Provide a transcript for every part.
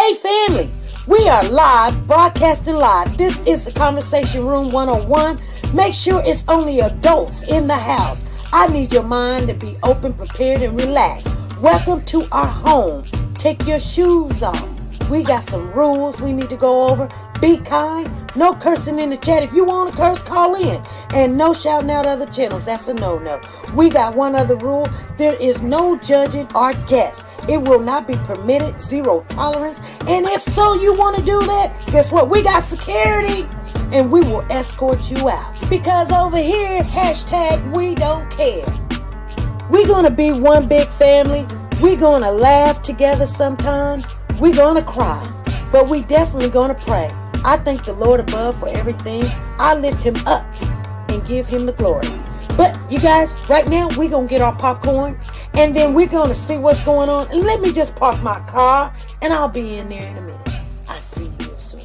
Hey family, we are live, broadcasting live. This is the Conversation Room 101. Make sure it's only adults in the house. I need your mind to be open, prepared, and relaxed. Welcome to our home. Take your shoes off. We got some rules we need to go over. Be kind. No cursing in the chat. If you want to curse, call in. And no shouting out other channels. That's a no-no. We got one other rule. There is no judging our guests. It will not be permitted. Zero tolerance. And if so, you want to do that, guess what? We got security. And we will escort you out. Because over here, hashtag we don't care. We're going to be one big family. We're going to laugh together sometimes. We're going to cry. But we definitely going to pray. I thank the Lord above for everything. I lift him up and give him the glory. But you guys, right now, we're going to get our popcorn. And then we're going to see what's going on. And let me just park my car. And I'll be in there in a minute. I'll see you real soon.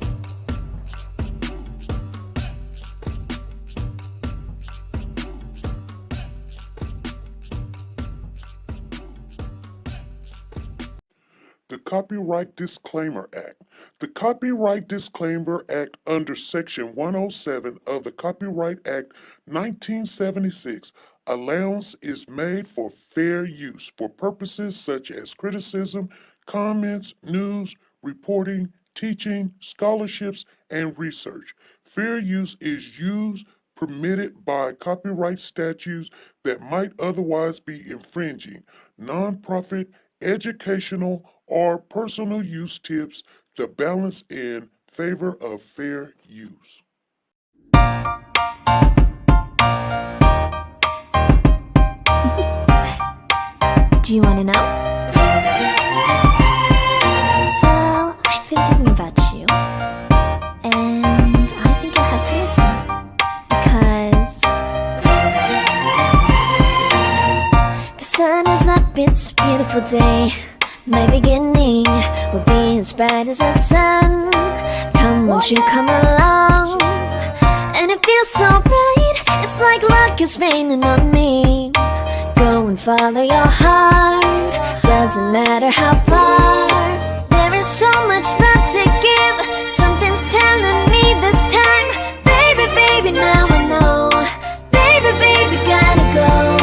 The Copyright Disclaimer Act. The Copyright Disclaimer Act under Section 107 of the Copyright Act 1976, allowance is made for fair use for purposes such as criticism, comments, news, reporting, teaching, scholarships, and research. Fair use is used permitted by copyright statutes that might otherwise be infringing. Nonprofit, educational, or personal use tips the balance in favor of fair use. Do you want to know? Well, I've been thinking about you, and I think you'll have to listen, because the sun is up, it's a beautiful day. My beginning will be as bright as the sun. Come, won't you come along? And it feels so bright, it's like luck is raining on me. Go and follow your heart, doesn't matter how far. There is so much love to give, something's telling me this time. Baby, baby, now I know. Baby, baby, gotta go.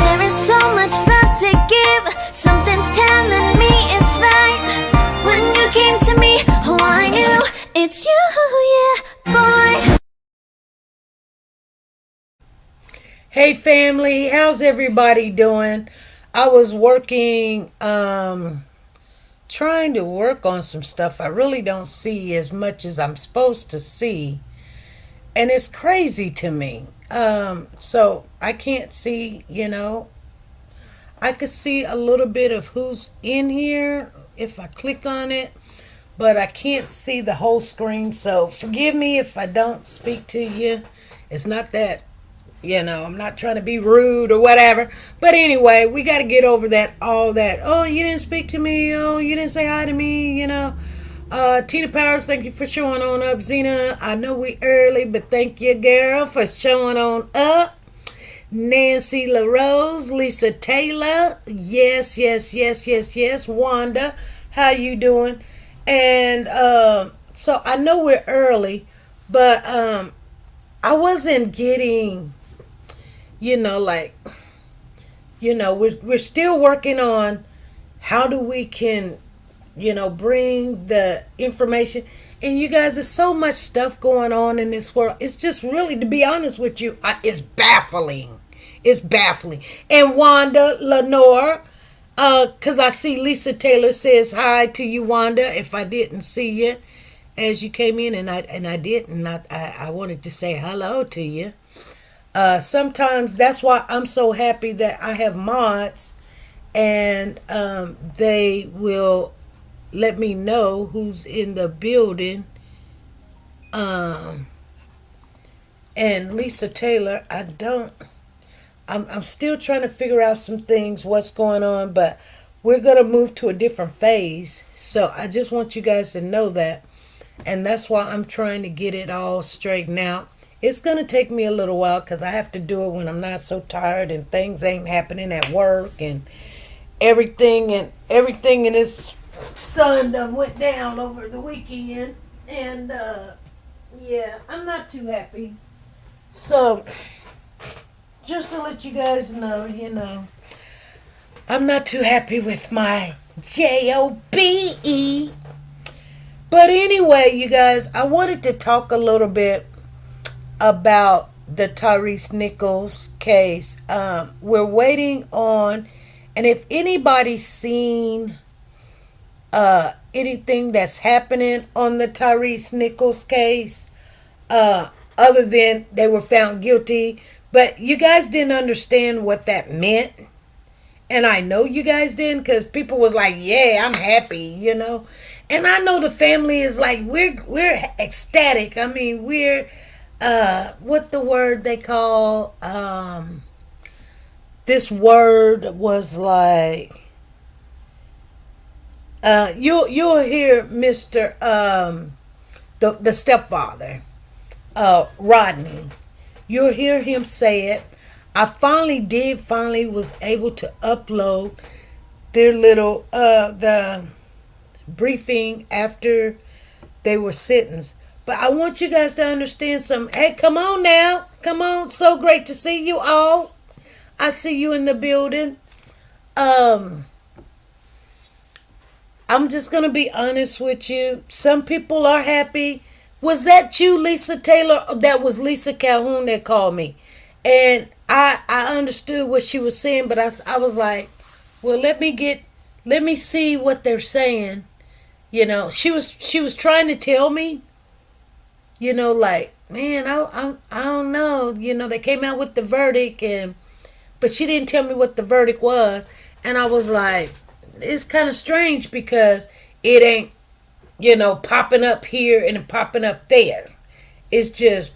There is so much love to give, something's telling me it's right. When you came to me, oh I knew it's you, yeah, boy. Hey family, how's everybody doing? I was working, trying to work on some stuff I really don't see as much as I'm supposed to see. And it's crazy to me. So I can't see, I could see a little bit of who's in here if I click on it, but I can't see the whole screen. So forgive me if I don't speak to you. It's not that, I'm not trying to be rude or whatever. But anyway, we got to get over that, all that. Oh, you didn't speak to me. Oh, you didn't say hi to me, Tina Powers, thank you for showing on up. Zena, I know we early, but thank you, girl, for showing on up. Nancy LaRose, Lisa Taylor, yes. Wanda, how you doing? And so I know we're early, but I wasn't getting, we're still working on how do we can, bring the information. And you guys, there's so much stuff going on in this world. It's just really, to be honest with you, it's baffling. It's baffling. And Wanda Lenore, because I see Lisa Taylor says hi to you, Wanda. If I didn't see you as you came in, and I didn't, I wanted to say hello to you. Sometimes that's why I'm so happy that I have mods, and they will let me know who's in the building. And Lisa Taylor, I'm still trying to figure out some things, what's going on, but we're going to move to a different phase. So I just want you guys to know that. And that's why I'm trying to get it all straightened out. It's going to take me a little while because I have to do it when I'm not so tired and things ain't happening at work and everything in this sun done went down over the weekend, and yeah, I'm not too happy. So, just to let you guys know, I'm not too happy with my JOBE. But anyway, you guys, I wanted to talk a little bit about the Tyrese Nichols case. We're waiting on, and if anybody's seen anything that's happening on the Tyrese Nichols case, other than they were found guilty, but you guys didn't understand what that meant. And I know you guys didn't, because people was like, yeah, I'm happy. And I know the family is like, we're ecstatic. I mean, we're what the word they call this word was like, you'll hear Mr. The stepfather, Rodney. You'll hear him say it. I finally was able to upload their little the briefing after they were sentenced. But I want you guys to understand something. Hey, come on now. Come on. So great to see you all. I see you in the building. I'm just going to be honest with you. Some people are happy. Was that you, Lisa Taylor? That was Lisa Calhoun that called me. And I understood what she was saying, but I was like, well, let me see what they're saying. She was trying to tell me, like, man, I don't know. They came out with the verdict, but she didn't tell me what the verdict was. And I was like, it's kind of strange because it ain't, popping up here and popping up there. It's just,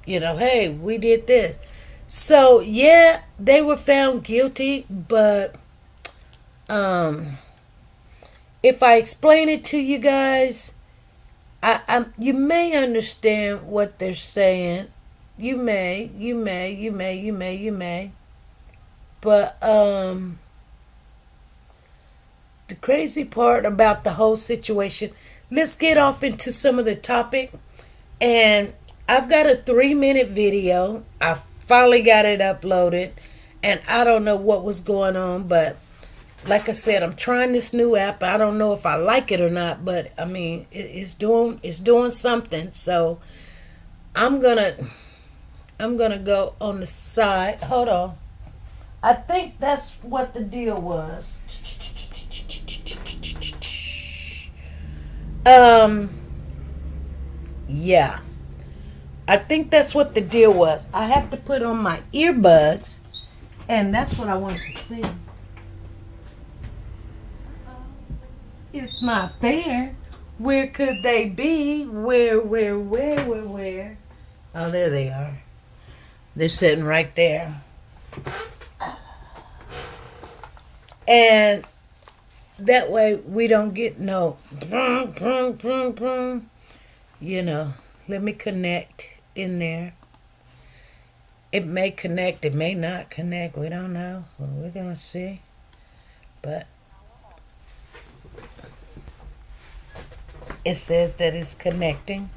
hey, we did this. So, yeah, they were found guilty, but if I explain it to you guys, you may understand what they're saying. You may. But the crazy part about the whole situation, let's get off into some of the topic. And I've got a 3-minute video. I finally got it uploaded, and I don't know what was going on, but like I said, I'm trying this new app. I don't know if I like it or not, but I mean, it's doing something. So I'm gonna go on the side. Hold on. I think that's what the deal was. Yeah. I think that's what the deal was. I have to put on my earbuds, and that's what I wanted to see. It's not there. Where could they be? Where? Oh, there they are. They're sitting right there. And that way we don't get no let me connect in there. It may connect, it may not connect. We don't know. Well, we're going to see. But it says that it's connecting,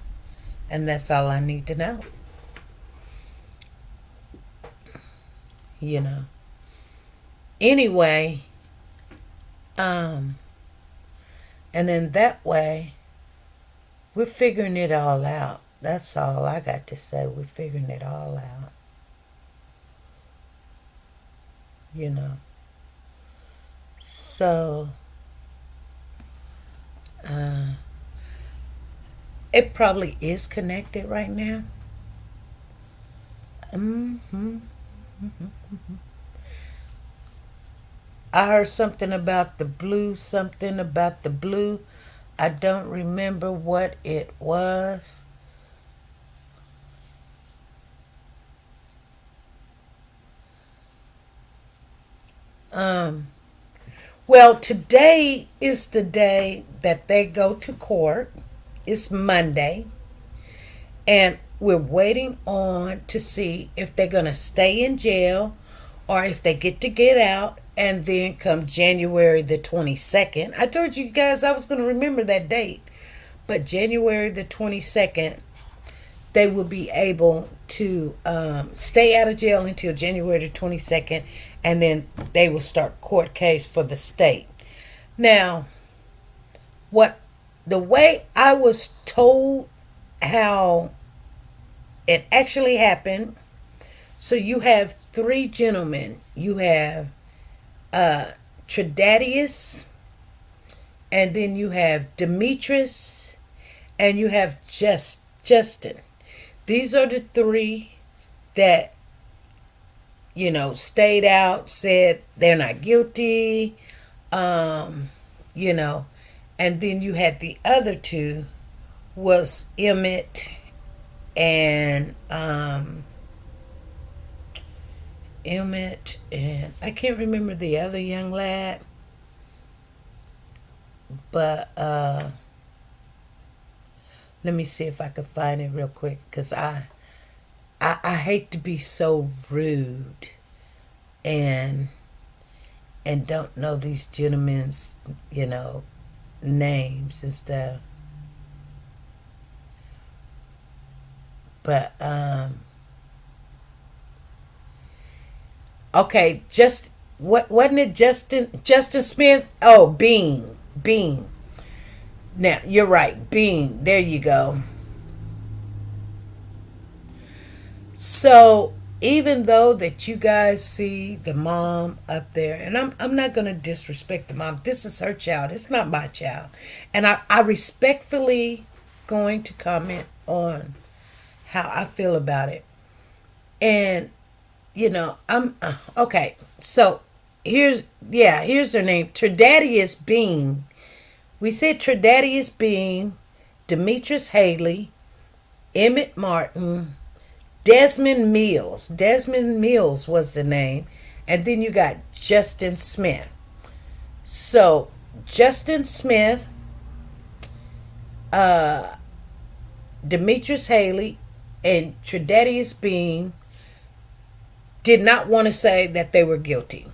and that's all I need to know. Anyway, and then that way, we're figuring it all out. That's all I got to say. We're figuring it all out. So, it probably is connected right now. I heard something about the blue, I don't remember what it was. Well, today is the day that they go to court. It's Monday. And we're waiting on to see if they're going to stay in jail or if they get out And then come January the 22nd, I told you guys I was going to remember that date, but January the 22nd, they will be able to stay out of jail until January the 22nd, and then they will start court case for the state. Now, the way I was told how it actually happened, so you have three gentlemen. You have Tredadius, and then you have Demetrius, and you have Justin. These are the three that, stayed out, said they're not guilty, you know. And then you had the other two was Emmett and I can't remember the other young lad, but let me see if I can find it real quick, because I hate to be so rude and don't know these gentlemen's names and stuff, but okay, wasn't it Justin Smith? Oh, Bean. Now you're right, Bean. There you go. So even though that you guys see the mom up there, and I'm not gonna disrespect the mom. This is her child. It's not my child, and I respectfully going to comment on how I feel about it. And I'm okay. So here's her name, Tredadius Bean. We said Tredadius Bean, Demetrius Haley, Emmett Martin, Desmond Mills. Desmond Mills was the name. And then you got Justin Smith. So Justin Smith, Demetrius Haley, and Tredadius Bean did not want to say that they were guilty.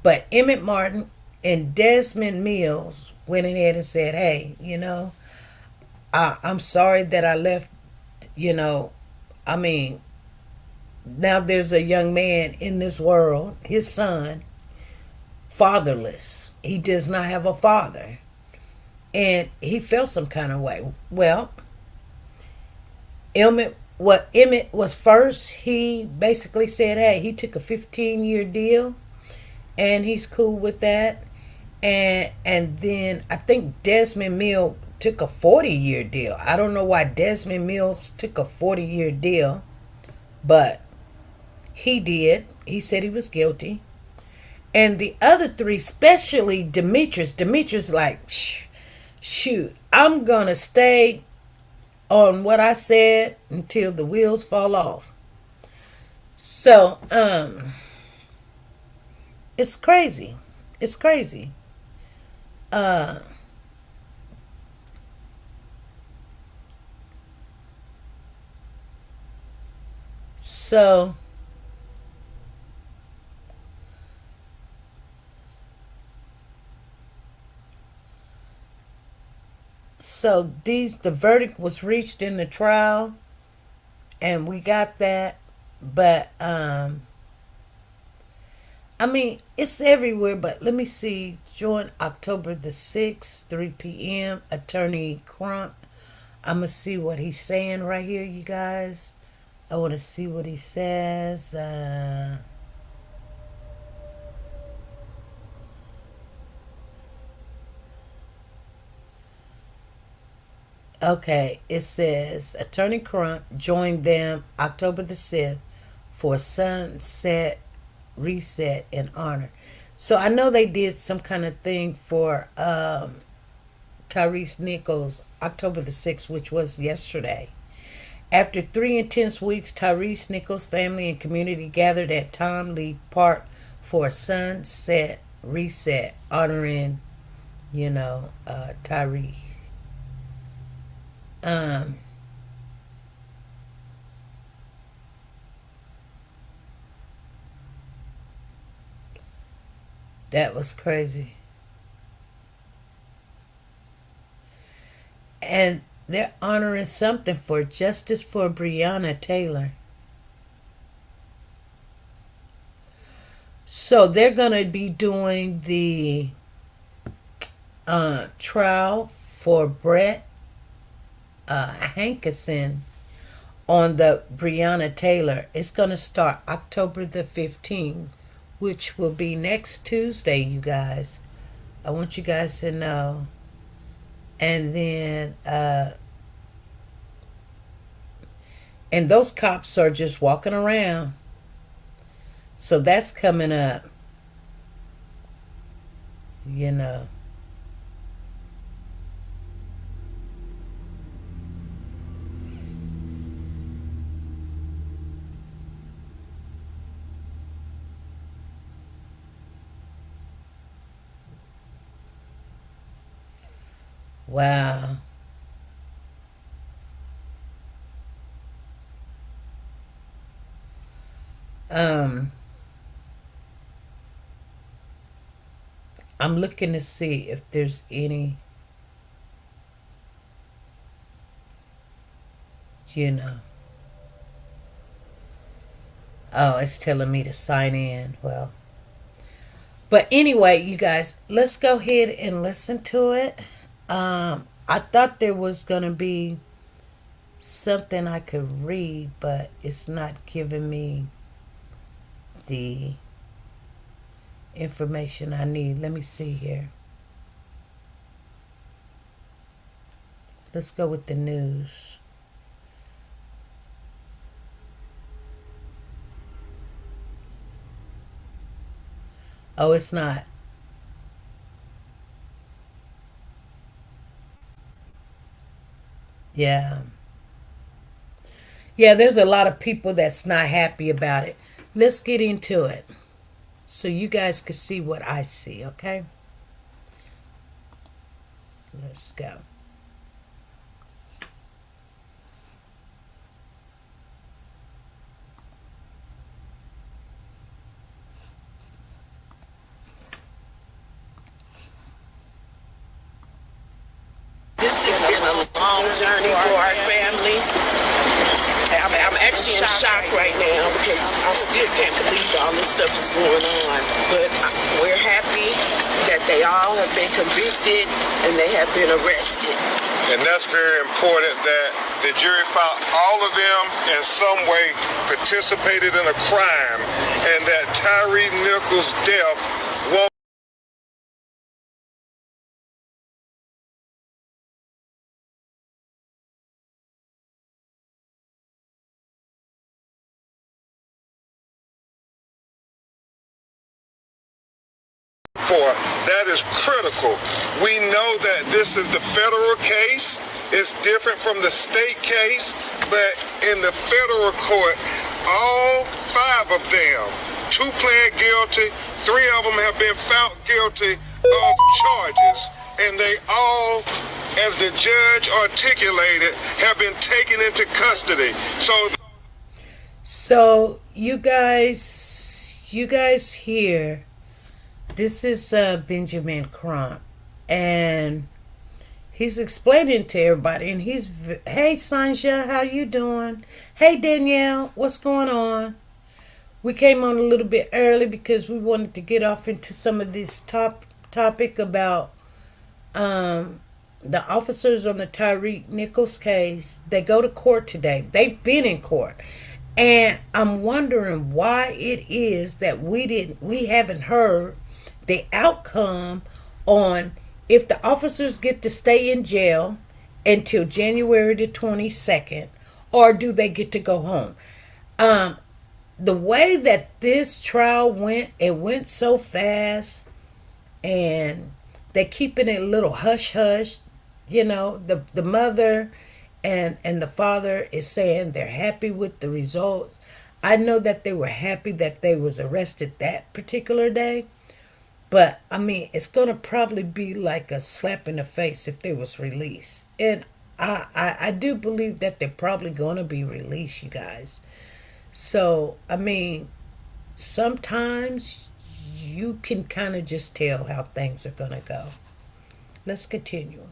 But Emmett Martin and Desmond Mills went ahead and said, hey, I'm sorry that I left, I mean, now there's a young man in this world, his son, fatherless. He does not have a father. And he felt some kind of way. Well, Emmett was first, he basically said, hey, he took a 15-year deal and he's cool with that. And then I think Desmond Mills took a 40-year deal. I don't know why Desmond Mills took a 40-year deal, but he did. He said he was guilty. And the other three, especially Demetrius like, shoot, I'm going to stay on what I said until the wheels fall off. So, it's crazy. It's crazy. So the verdict was reached in the trial, and we got that, but I mean, it's everywhere, but let me see. Join October the 6th, 3 p.m. Attorney Crump. I'm going to see what he's saying right here, you guys. I want to see what he says. Okay, it says Attorney Crump joined them October the 6th for Sunset Reset in honor. So I know they did some kind of thing for Tyrese Nichols October the 6th, which was yesterday. After 3 intense weeks, Tyrese Nichols' family and community gathered at Tom Lee Park for a Sunset Reset honoring, Tyrese. That was crazy. And they're honoring something for justice for Breonna Taylor. So they're going to be doing the trial for Brett Hankerson on the Breonna Taylor. It's going to start October the 15th, which will be next Tuesday, you guys. I want you guys to know. And then, and those cops are just walking around. So that's coming up, you know. Wow. I'm looking to see if there's any, you know. Oh, it's telling me to sign in. Well, but anyway, you guys, let's go ahead and listen to it. I thought there was going to be something I could read, but it's not giving me the information I need. Let me see here. Let's go with the news. Oh, it's not. Yeah. Yeah, there's a lot of people that's not happy about it. Let's get into it so you guys can see what I see, okay? Let's go. This has been a long journey for our family. I'm actually in shock right now because I still can't believe all this stuff is going on. But we're happy that they all have been convicted and they have been arrested. And that's very important that the jury found all of them in some way participated in a crime and that Tyre Nichols' death was for. That is critical. We know that this is the federal case. It's different from the state case, but in the federal court, all 5 of them, 2 pled guilty, 3 of them have been found guilty of charges, and they all, as the judge articulated, have been taken into custody. So you guys hear, this is Benjamin Crump, and he's explaining to everybody, and hey Sanja, how you doing? Hey Danielle, what's going on? We came on a little bit early because we wanted to get off into some of this topic about the officers on the Tyre Nichols case. They go to court today. They've been in court. And I'm wondering why it is that we haven't heard the outcome on if the officers get to stay in jail until January the 22nd, or do they get to go home. The way that this trial went, it went so fast, and they're keeping it a little hush hush. You know, the mother and the father is saying they're happy with the results. I know that they were happy that they was arrested that particular day, but I mean, it's gonna probably be like a slap in the face if they was released. And I do believe that they're probably gonna be released, you guys. So I mean, sometimes you can kind of just tell how things are going to go. Let's continue.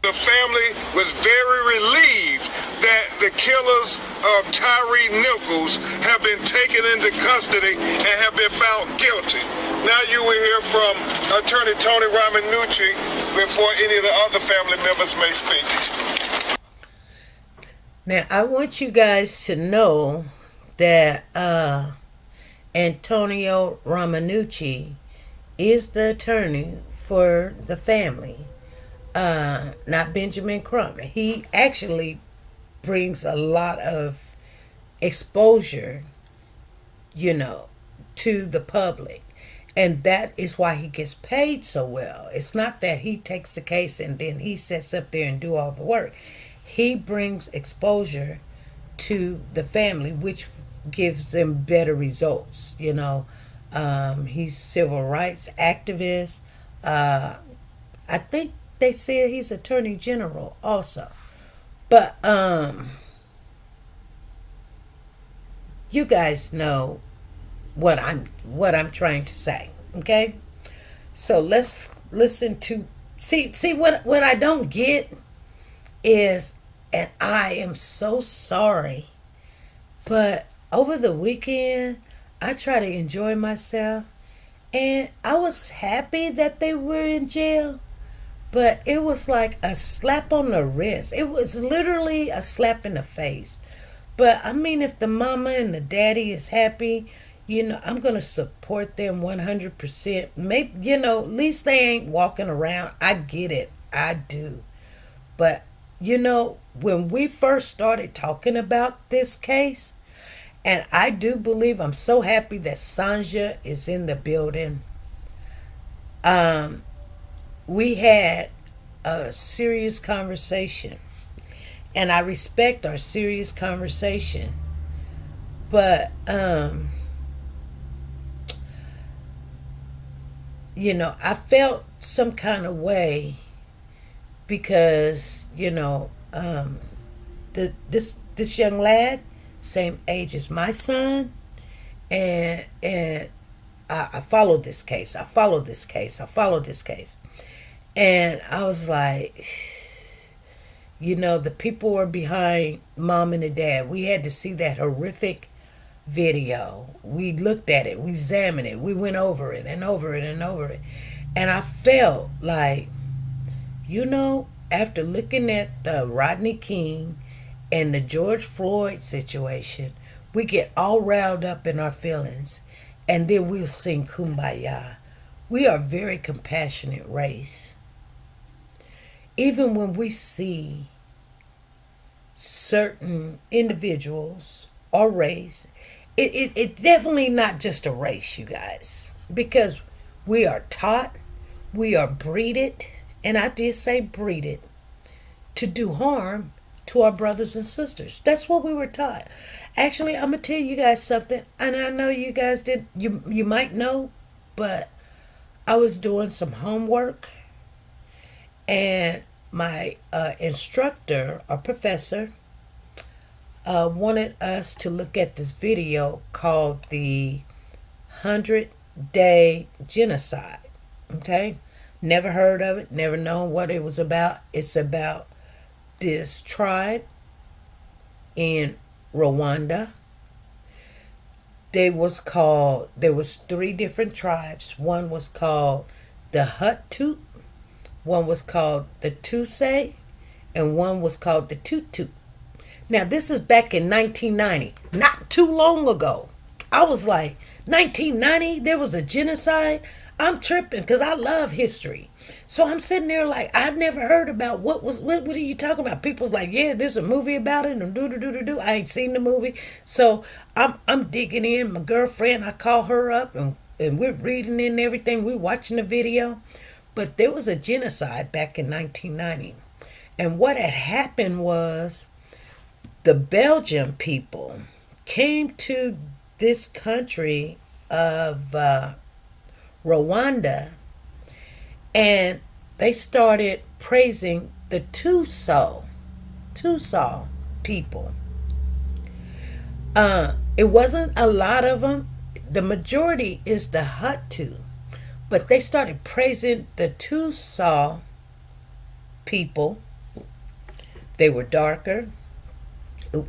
The family was very relieved that the killers of Tyre Nichols have been taken into custody and have been found guilty. Now you will hear from Attorney Tony Romanucci before any of the other family members may speak. Now, I want you guys to know that Antonio Romanucci is the attorney for the family, not Benjamin Crump. He actually brings a lot of exposure, to the public. And that is why he gets paid so well. It's not that he takes the case and then he sits up there and do all the work. He brings exposure to the family, which gives them better results. He's civil rights activist. I think they said he's attorney general also. But you guys know what I'm trying to say, okay? So let's listen to see what I don't get is, and I am so sorry, but over the weekend I try to enjoy myself, and I was happy that they were in jail, but it was like a slap on the wrist. It was literally a slap in the face. But I mean, if the mama and the daddy is happy, I'm going to support them 100%. Maybe, at least they ain't walking around. I get it. I do. But, when we first started talking about this case, and I do believe, I'm so happy that Sanja is in the building. We had a serious conversation. And I respect our serious conversation. But, I felt some kind of way because, this young lad, same age as my son, and I followed this case. And I was like, the people were behind mom and the dad. We had to see that horrific video. We looked at it. We examined it. We went over it and over it and over it. And I felt like, after looking at the Rodney King and the George Floyd situation, we get all riled up in our feelings. And then we'll sing Kumbaya. We are a very compassionate race. Even when we see certain individuals or race, it's definitely not just a race, you guys, because we are taught, we are breeded, and I did say breeded, to do harm to our brothers and sisters. That's what we were taught. Actually, I'm gonna tell you guys something, and I know you guys did. You might know, but I was doing some homework, and my instructor or professor wanted us to look at this video called the 100-Day Genocide. Okay? Never heard of it, never known what it was about. It's about this tribe in Rwanda. There was 3 different tribes. One was called the Hutu, one was called the Tutsi, and one was called the Tutu. Now, this is back in 1990, not too long ago. I was like, 1990, there was a genocide? I'm tripping because I love history. So I'm sitting there like, I've never heard about what are you talking about? People's like, yeah, there's a movie about it, and do. I ain't seen the movie. So I'm digging in. My girlfriend, I call her up, and we're reading and everything. We're watching the video. But there was a genocide back in 1990. And what had happened was the Belgian people came to this country of Rwanda, and they started praising the Tutsi people. It wasn't a lot of them. the majority is the Hutu, but they started praising the Tusaw people. They were darker.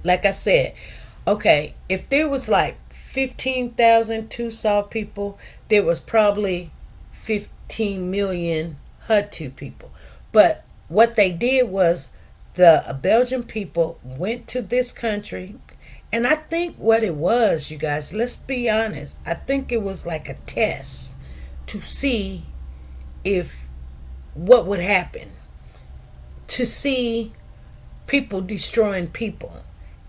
Like I said, okay, if there was like 15,000 Tusaw people, there was probably 15 million Hutu people. But what they did was the Belgian people went to this country, and I think what it was, you guys, let's be honest, I think it was like a test to see if what would happen, to see people destroying people.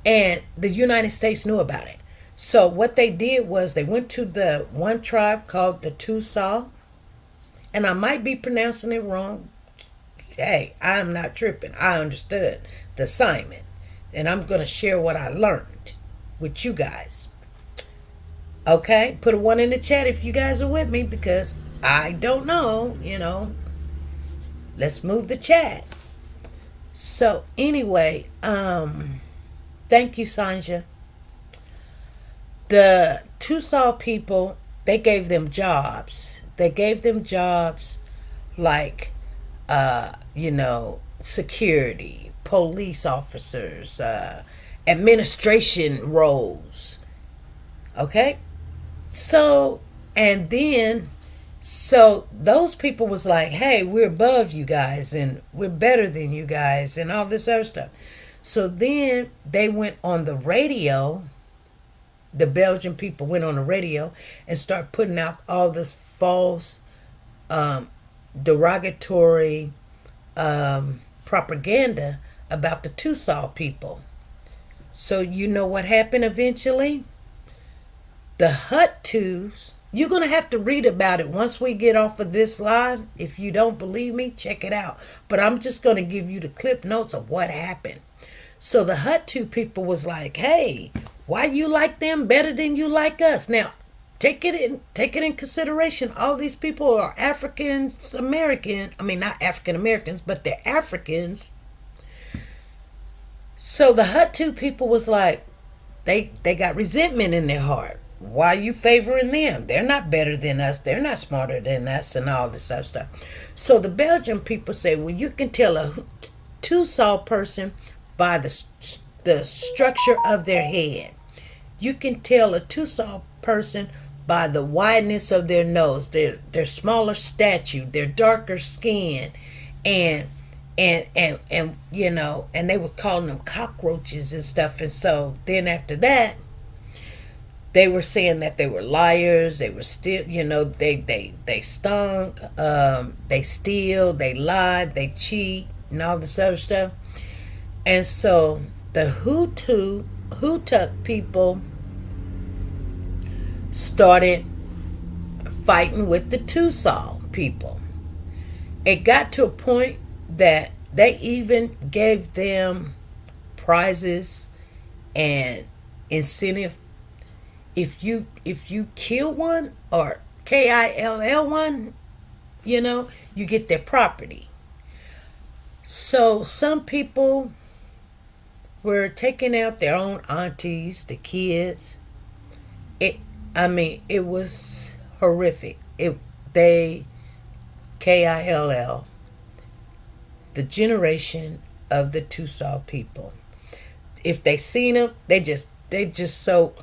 And the United States knew about it. So what they did was they went to the one tribe called the Tusaw, and I might be pronouncing it wrong. Hey, I'm not tripping. I understood the assignment, and I'm going to share what I learned with you guys. Okay, put a 1 in the chat if you guys are with me, because I don't know, Let's move the chat. So anyway, thank you, Sanja. The Tusaw people, they gave them jobs. They gave them jobs like, security, police officers, administration roles. Okay? So those people was like, hey, we're above you guys and we're better than you guys and all this other stuff. So then they went on the radio. The Belgian people went on the radio and start putting out all this false, derogatory propaganda about the Tusaw people. So you know what happened eventually? The Hutus, you're going to have to read about it once we get off of this live. If you don't believe me, check it out. But I'm just going to give you the clip notes of what happened. So the Hutu people was like, hey, why you like them better than you like us? Now, take it in consideration. All these people are Africans American. I mean, not African Americans, but they're Africans. So the Hutu people was like, they got resentment in their heart. Why are you favoring them? They're not better than us. They're not smarter than us and all this other stuff. So the Belgian people say, well, you can tell a Tusaw person by the structure of their head. You can tell a Tusaw person by the wideness of their nose, their smaller stature, their darker skin, and they were calling them cockroaches and stuff. And so then after that, they were saying that they were liars. They were still, they stunk. They steal. They lie. They cheat and all this other stuff. And so the Hutuk people started fighting with the Tusaw people. It got to a point that they even gave them prizes and incentive. If you kill one, or KILL one, you get their property. So some people were taking out their own aunties, the kids. It was horrific. KILL, the generation of the Tusaw people. If they seen them, they just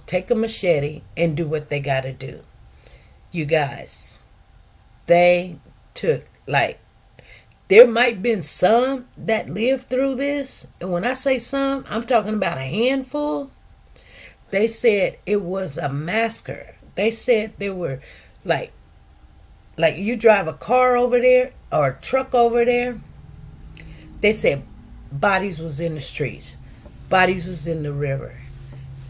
take a machete and do what they got to do. You guys, they took, there might been some that lived through this. And when I say some, I'm talking about a handful. They said it was a massacre. They said there were like you drive a car over there or a truck over there. They said bodies was in the streets. Bodies was in the river.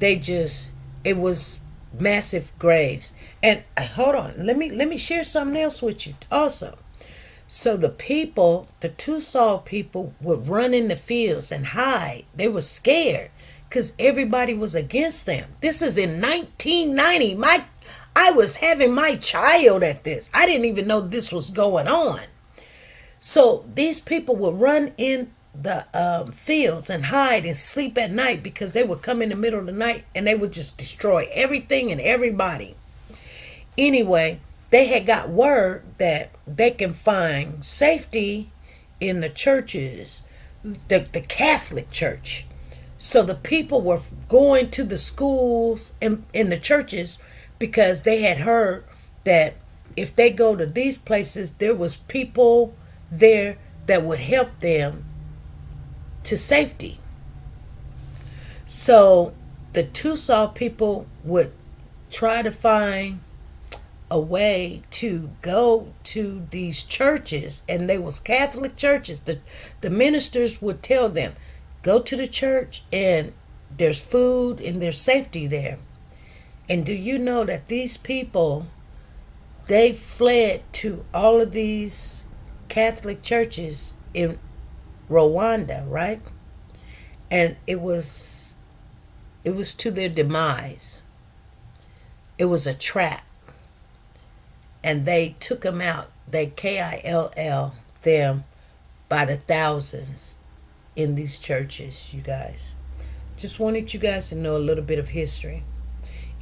It was massive graves. And hold on, let me share something else with you also. So the Tusaw people would run in the fields and hide. They were scared because everybody was against them. This is in 1990. I was having my child at this. I didn't even know this was going on. So these people would run in the fields and hide and sleep at night because they would come in the middle of the night and they would just destroy everything and everybody. Anyway, they had got word that they can find safety in the churches, the Catholic Church. So the people were going to the schools and in the churches because they had heard that if they go to these places, there was people there that would help them to safety. So the Tucson people would try to find a way to go to these churches, and they was Catholic churches. The ministers would tell them, go to the church and there's food and there's safety there. And do you know that these people, they fled to all of these Catholic churches in Rwanda, right? And it was to their demise. It was a trap. And they took them out. They KILL them by the thousands in these churches, you guys. Just wanted you guys to know a little bit of history.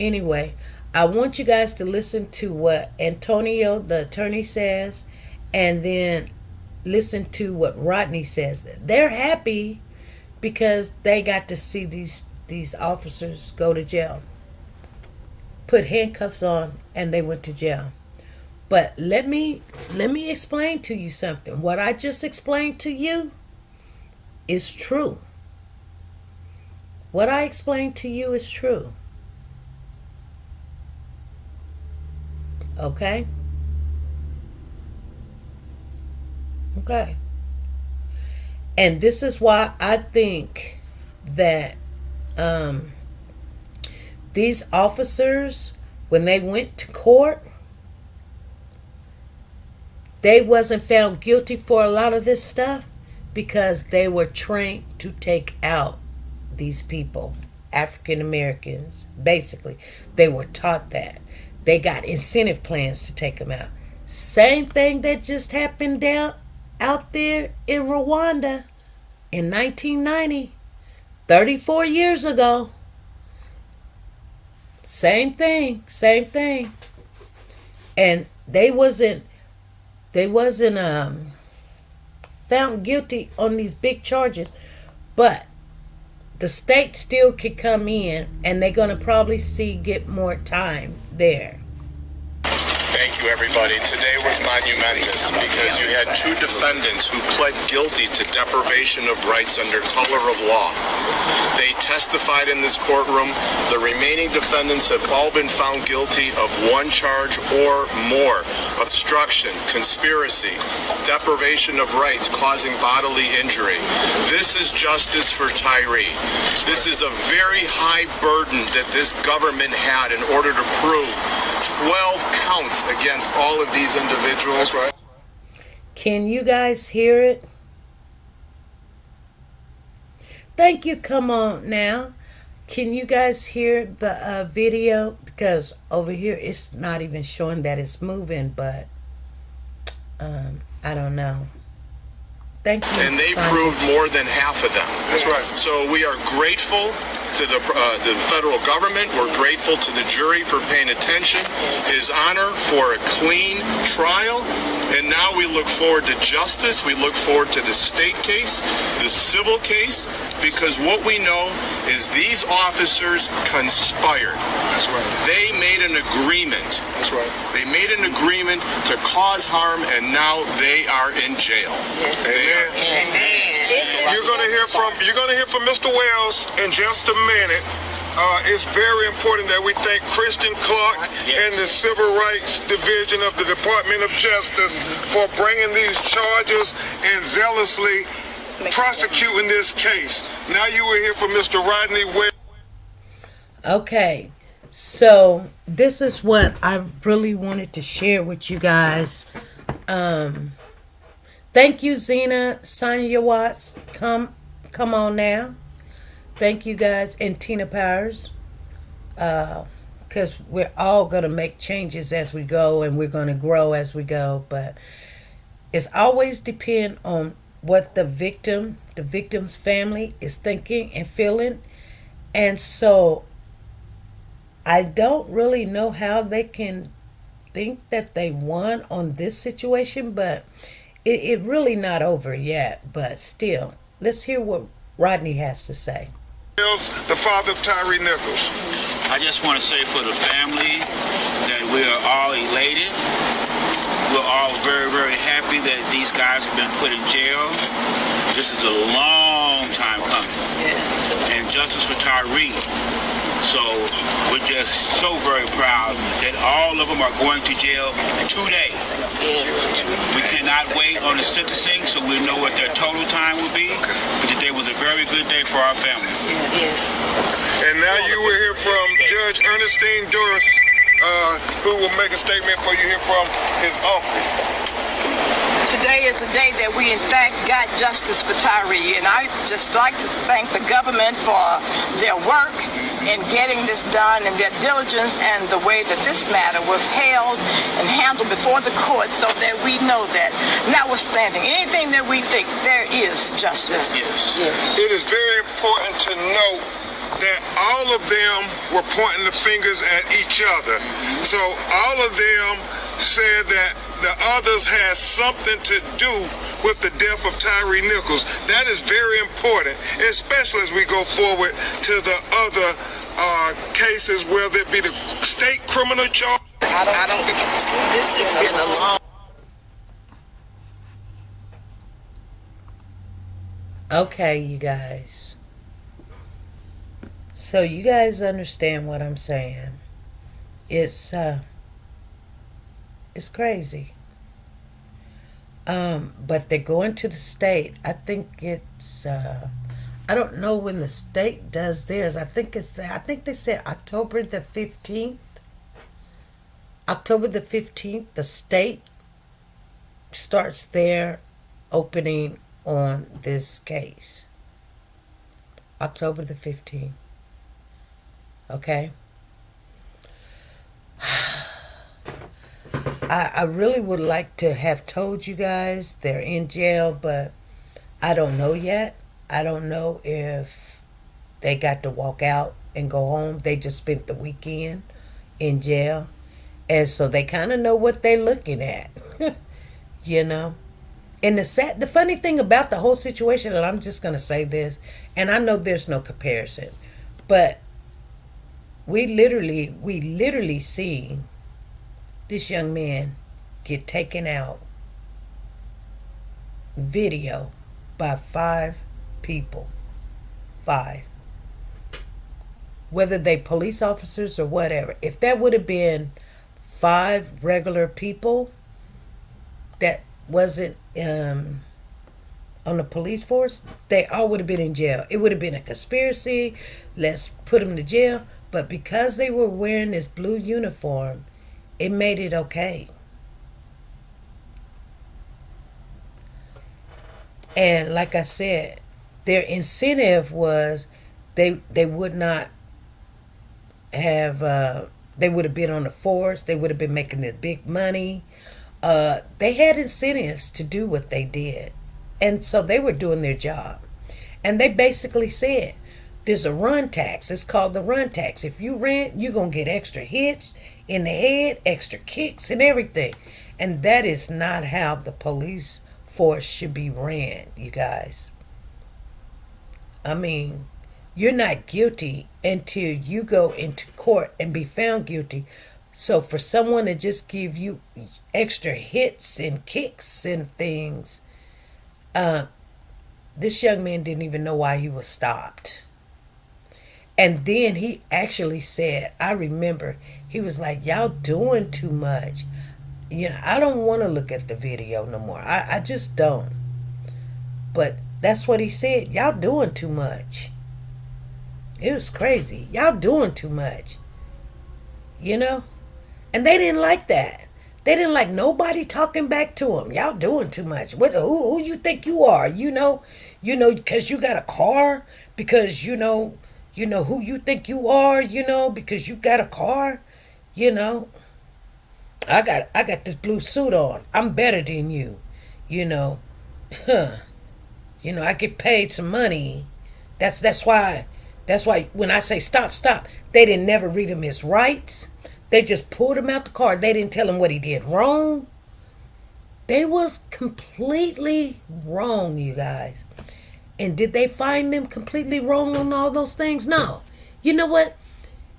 Anyway, I want you guys to listen to what Antonio, the attorney, says, and then listen to what Rodney says. They're happy because they got to see these officers go to jail. Put handcuffs on, and they went to jail. But let me explain to you something. What I just explained to you is true. What I explained to you is true. Okay? Okay. And this is why I think that these officers, when they went to court, they wasn't found guilty for a lot of this stuff because they were trained to take out these people, African Americans. Basically, they were taught that. They got incentive plans to take them out. Same thing that just happened out there in Rwanda in 1990, 34 years ago. Same thing. And they wasn't found guilty on these big charges, but the state still could come in and they're gonna probably get more time there. Thank you, everybody. Today was monumentous because you had two defendants who pled guilty to deprivation of rights under color of law. They testified in this courtroom. The remaining defendants have all been found guilty of one charge or more: obstruction, conspiracy, deprivation of rights causing bodily injury. This is justice for Tyre. This is a very high burden that this government had in order to prove 12 counts against all of these individuals. That's right. Can you guys hear it? Thank you. Come on now. Can you guys hear the video? Because over here it's not even showing that it's moving, but I don't know. Thank you. And they proved more than half of them. That's right. So we are grateful to the federal government. We're grateful to the jury for paying attention. His Honor for a clean trial. And now we look forward to justice. We look forward to the state case, the civil case, because what we know is these officers conspired. That's right. They made an agreement. That's right. They made an agreement to cause harm, and now they are in jail. Amen. You're gonna hear from Mr. Wells in just a minute. It's very important that we thank Christian Clark and the Civil Rights Division of the Department of Justice for bringing these charges and zealously prosecuting this case. Now you will hear from Mr. Rodney Wells. Okay, so this is what I really wanted to share with you guys. Thank you, Zena, Sonia Watts. Come on now. Thank you guys, and Tina Powers. Because we're all going to make changes as we go, and we're going to grow as we go. But it's always depend on what the victim's family is thinking and feeling. And so I don't really know how they can think that they won on this situation, but it really not over yet. But still, let's hear what Rodney has to say. The father of Tyre Nichols. I just want to say for the family that we are all elated. We're all very, very happy that these guys have been put in jail. This is a long time coming. Yes. And justice for Tyre. So we're just so very proud that all of them are going to jail today. Yes. We cannot wait on the sentencing, so we know what their total time will be. But today was a very good day for our family. Yes. And now you will hear from Judge Ernestine Doris, who will make a statement for you here from his uncle. Today is a day that we, in fact, got justice for Tyre, and I'd just like to thank the government for their work in getting this done and their diligence and the way that this matter was held and handled before the court so that we know that, notwithstanding anything that we think, there is justice. Yes. It is very important to note that all of them were pointing the fingers at each other. So all of them said that the others had something to do with the death of Tyre Nichols. That is very important, especially as we go forward to the other cases, whether it be the state criminal charge. I don't think this has been a long. Okay, you guys. So you guys understand what I'm saying. It's crazy. But they're going to the state. I think it's I don't know when the state does theirs. I think they said October the 15th. October the 15th, the state starts their opening on this case. October the 15th. Okay? I really would like to have told you guys they're in jail, but I don't know yet. I don't know if they got to walk out and go home. They just spent the weekend in jail. And so they kind of know what they're looking at. You know? And the funny thing about the whole situation, and I'm just going to say this, and I know there's no comparison, but we literally see this young man get taken out, video by 5 people. 5. Whether they police officers or whatever. If that would have been 5 regular people that wasn't on the police force, they all would have been in jail. It would have been a conspiracy. Let's put them to jail. But because they were wearing this blue uniform, it made it okay. And like I said, their incentive was they would not have they would have been on the force. They would have been making the big money. They had incentives to do what they did. And so they were doing their job. And they basically said, there's a run tax. It's called the run tax. If you rent, you're going to get extra hits in the head, extra kicks and everything. And that is not how the police force should be ran, you guys. I mean, you're not guilty until you go into court and be found guilty. So for someone to just give you extra hits and kicks and things, this young man didn't even know why he was stopped. And then he actually said, I remember, he was like, y'all doing too much. You know, I don't want to look at the video no more. I just don't. But that's what he said. Y'all doing too much. It was crazy. Y'all doing too much. You know? And they didn't like that. They didn't like nobody talking back to them. Y'all doing too much. Who you think you are? You know, because you got a car, because you know who you think you are, because you got a car, I got this blue suit on. I'm better than you, I get paid some money. That's why when I say stop, they didn't never read him his rights. They just pulled him out the car. They didn't tell him what he did wrong. They was completely wrong, you guys. And did they find them completely wrong on all those things? No. You know what?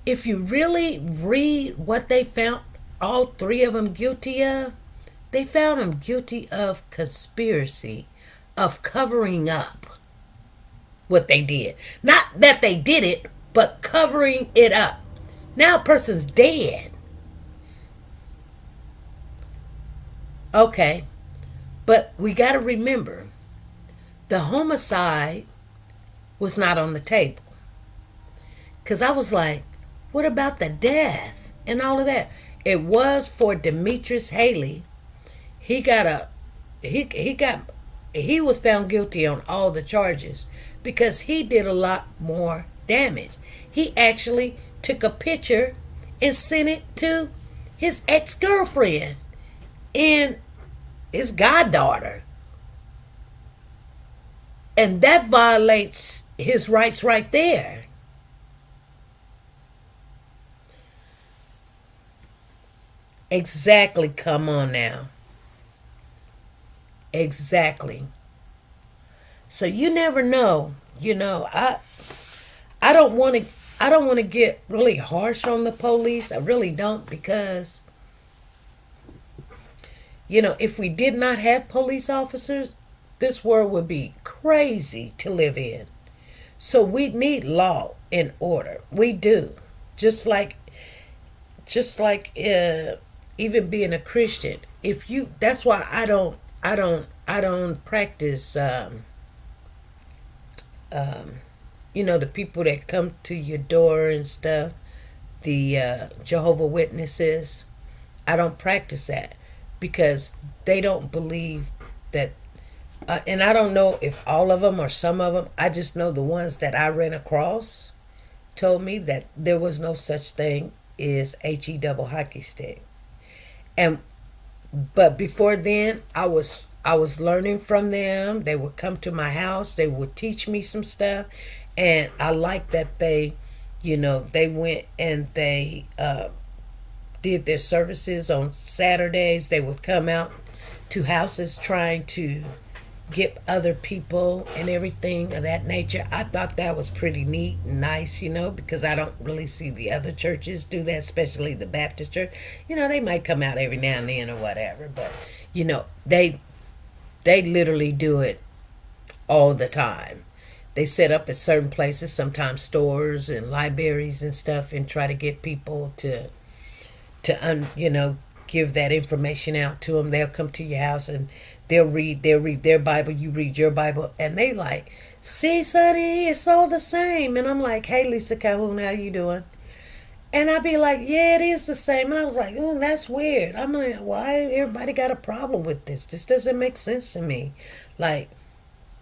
If you really read what they found all three of them guilty of, they found them guilty of conspiracy, of covering up what they did. Not that they did it, but covering it up. Now a person's dead. Okay. But we got to remember, the homicide was not on the table. Because I was like, what about the death and all of that? It was for Demetrius Haley. He was found guilty on all the charges because he did a lot more damage. He actually took a picture and sent it to his ex-girlfriend and his goddaughter. And that violates his rights right there. Exactly. Come on now. Exactly. So you never know. I don't want to get really harsh on the police. I really don't, because if we did not have police officers, this world would be crazy to live in. So we need law and order. We do. Just like even being a Christian. That's why I don't practice the people that come to your door and stuff, the Jehovah Witnesses. I don't practice that because they don't believe that, and I don't know if all of them or some of them. I just know the ones that I ran across told me that there was no such thing as HE double hockey stick. But before then, I was learning from them. They would come to my house. They would teach me some stuff, and I like that they went and they did their services on Saturdays. They would come out to houses trying to get other people and everything of that nature. I thought that was pretty neat and nice, because I don't really see the other churches do that, especially the Baptist church. They might come out every now and then or whatever, but they literally do it all the time. They set up at certain places, sometimes stores and libraries and stuff, and try to get people to give that information out to them. They'll come to your house and they'll read their Bible, you read your Bible, and they like, see, sonny, it's all the same. And I'm like, hey, Lisa Calhoun, how you doing? And I'd be like, yeah, it is the same. And I was like, oh, that's weird. I'm like, why everybody got a problem with this? This doesn't make sense to me. Like,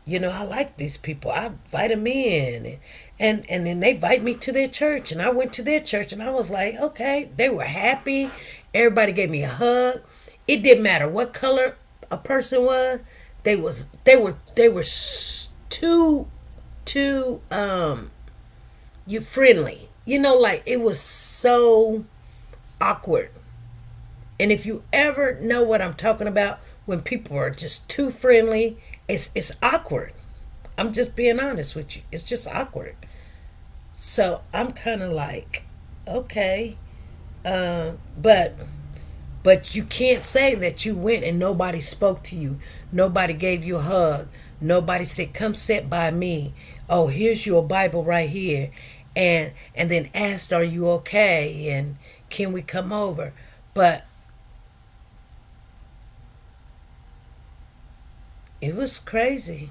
I like these people. I invite them in. And then they invite me to their church. And I went to their church and I was like, okay. They were happy. Everybody gave me a hug. It didn't matter what color a person was. They were too you friendly. Like it was so awkward. And if you ever know what I'm talking about, when people are just too friendly, it's awkward. I'm just being honest with you. It's just awkward. So I'm kind of like, okay, but you can't say that you went and nobody spoke to you. Nobody gave you a hug. Nobody said, come sit by me. Oh, here's your Bible right here. And then asked, are you okay? And can we come over? But it was crazy.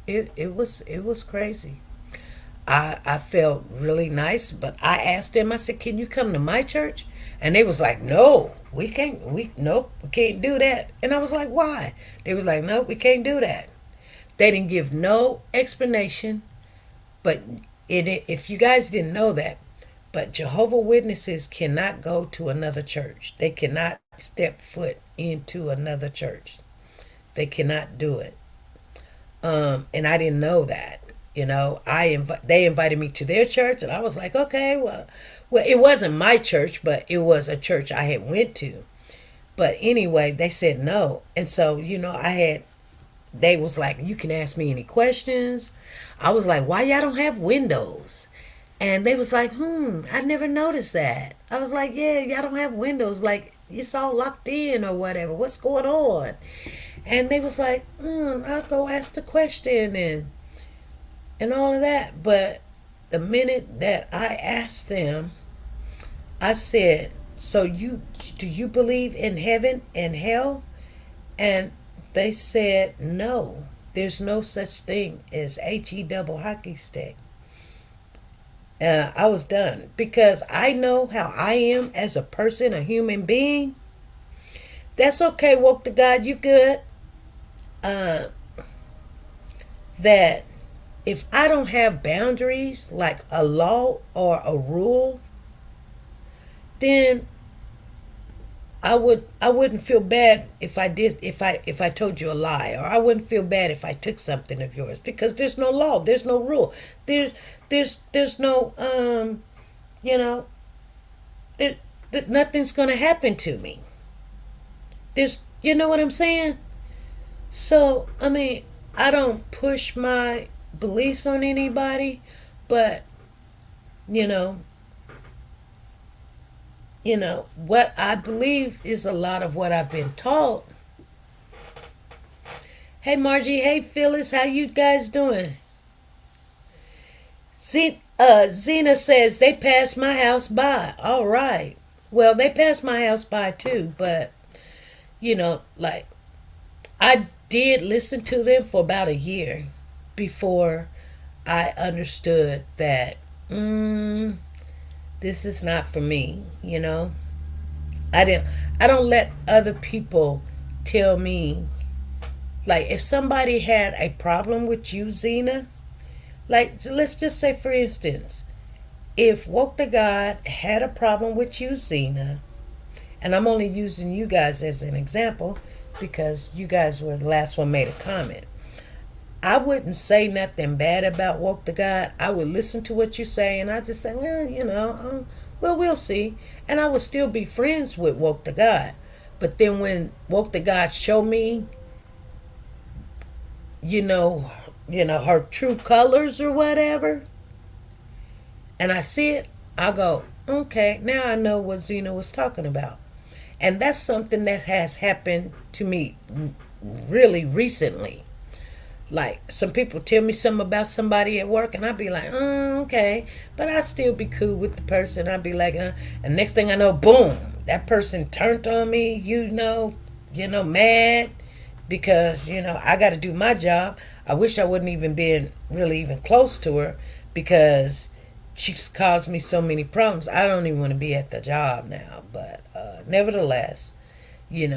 It was crazy. I felt really nice, but I asked them, I said, can you come to my church? And they was like, no, we can't do that. And I was like, why? They was like, nope, we can't do that. They didn't give no explanation. But if you guys didn't know that, but Jehovah's Witnesses cannot go to another church. They cannot step foot into another church. They cannot do it. And I didn't know that. They invited me to their church, and I was like, okay, well, it wasn't my church, but it was a church I had went to. But anyway, they said no, and so they was like, you can ask me any questions. I was like, why y'all don't have windows? And they was like, I never noticed that. I was like, yeah, y'all don't have windows, like it's all locked in or whatever. What's going on? And they was like, I'll go ask the question and all of that. But the minute that I asked them, I said, so do you believe in heaven and hell? And they said, no, there's no such thing as HE double hockey stick. I was done because I know how I am as a person, a human being. That's okay, woke to God, you good. That if I don't have boundaries like a law or a rule, then I wouldn't feel bad if I told you a lie, or I wouldn't feel bad if I took something of yours, because there's no law, there's no rule, there's no you know that nothing's gonna happen to me. You know what I'm saying? So I mean, I don't push my beliefs on anybody, but you know what I believe is a lot of what I've been taught. Hey Margie, hey Phyllis, how you guys doing? Zena says they passed my house by. All right. Well, they passed my house by too, but like I did listen to them for about a year before I understood that this is not for me. I don't let other people tell me, like, if somebody had a problem with you, Zena, like, let's just say, for instance, if Woke to God had a problem with you, Zena, and I'm only using you guys as an example because you guys were the last one made a comment, I wouldn't say nothing bad about Woke to God. I would listen to what you say, and I just say, well, well, we'll see. And I would still be friends with Woke to God. But then when Woke to God show me, her true colors or whatever, and I see it, I go, okay, now I know what Zena was talking about. And that's something that has happened to me really recently. Like, some people tell me something about somebody at work, and I'd be like, okay. But I still be cool with the person. I'd be like, and next thing I know, boom, that person turned on me, mad because, I got to do my job. I wish I wouldn't even been really even close to her because she's caused me so many problems. I don't even want to be at the job now. But nevertheless,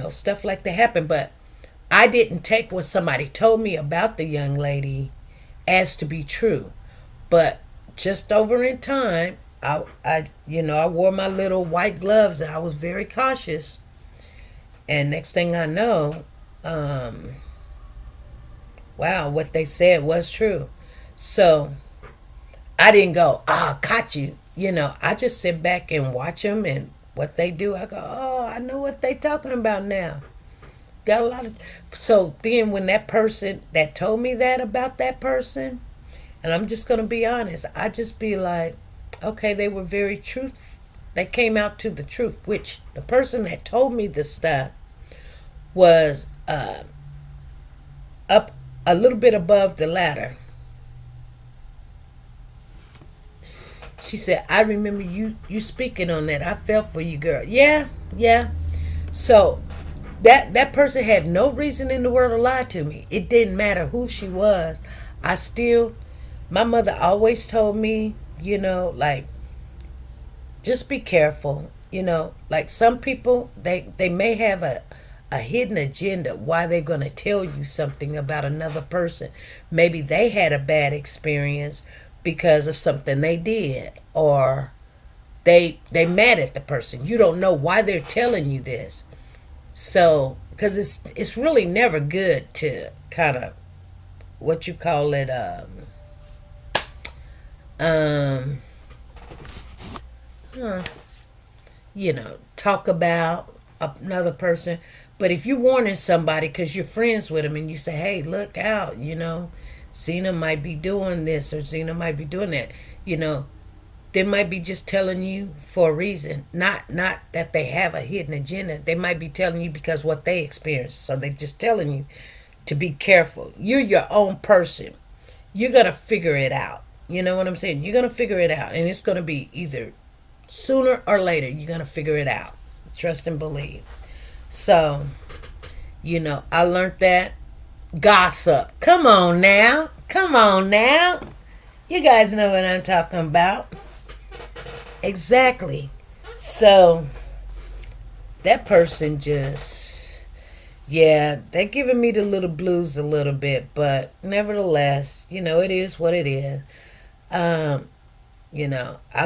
stuff like that happened. But I didn't take what somebody told me about the young lady as to be true. But just over in time, I wore my little white gloves and I was very cautious. And next thing I know, wow, what they said was true. So I didn't go, caught you. I just sit back and watch them and what they do. I go, I know what they talking about now. Got a lot of. So then when that person that told me that about that person, and I'm just going to be honest, I just be like, okay, they were very truthful. They came out to the truth, which the person that told me this stuff was up a little bit above the ladder. She said, I remember you speaking on that. I felt for you, girl. Yeah. So that person had no reason in the world to lie to me. It didn't matter who she was. My mother always told me, like, just be careful. Like some people, they may have a hidden agenda why they're going to tell you something about another person. Maybe they had a bad experience because of something they did, or they mad at the person. You don't know why they're telling you this. So, because it's really never good to kind of, what you call it, um, talk about another person. But if you're warning somebody because you're friends with them and you say, hey, look out, Zena might be doing this or Zena might be doing that, they might be just telling you for a reason. Not that they have a hidden agenda. They might be telling you because what they experienced. So they're just telling you to be careful. You're your own person. You're going to figure it out. You know what I'm saying? You're going to figure it out. And it's going to be either sooner or later. You're going to figure it out. Trust and believe. So, I learned that. Gossip. Come on now. Come on now. You guys know what I'm talking about. Exactly. So, that person just, they're giving me the little blues a little bit, but nevertheless, it is what it is. I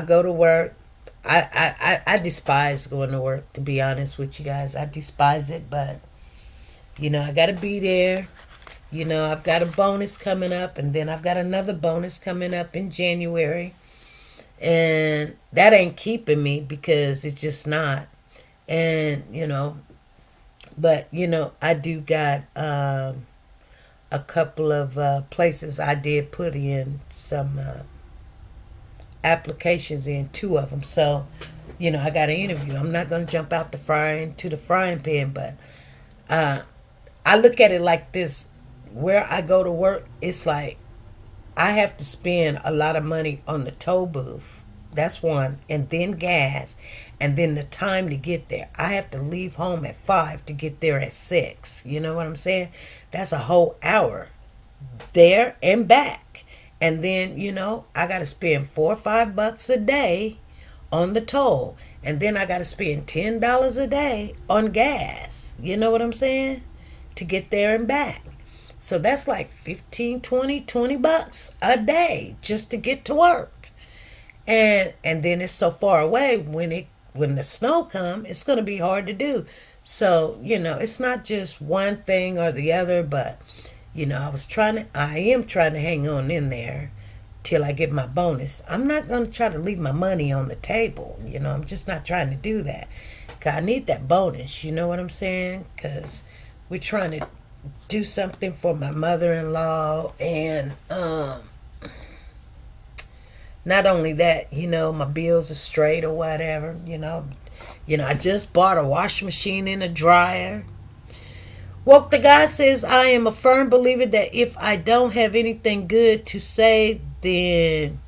go to work. I despise going to work, to be honest with you guys. I despise it, but, I got to be there. I've got a bonus coming up, and then I've got another bonus coming up in January. And that ain't keeping me because it's just not. And, but, I do got a couple of places I did put in some applications in, 2 of them. So, I got an interview. I'm not going to jump out the frying pan, but I look at it like this. Where I go to work, it's like I have to spend a lot of money on the toll booth. That's one. And then gas. And then the time to get there. I have to leave home at 5 to get there at 6. You know what I'm saying? That's a whole hour there and back. And then, I got to spend $4 or $5 a day on the toll. And then I got to spend $10 a day on gas. You know what I'm saying? To get there and back. So that's like 15, 20 bucks a day just to get to work. And then it's so far away when the snow comes, it's going to be hard to do. So, it's not just one thing or the other, but I am trying to hang on in there till I get my bonus. I'm not going to try to leave my money on the table. I'm just not trying to do that. 'Cause I need that bonus. You know what I'm saying? Because we're trying to do something for my mother-in-law, and not only that, my bills are straight or whatever. I just bought a washing machine and a dryer. Woke the guy says, I am a firm believer that if I don't have anything good to say, then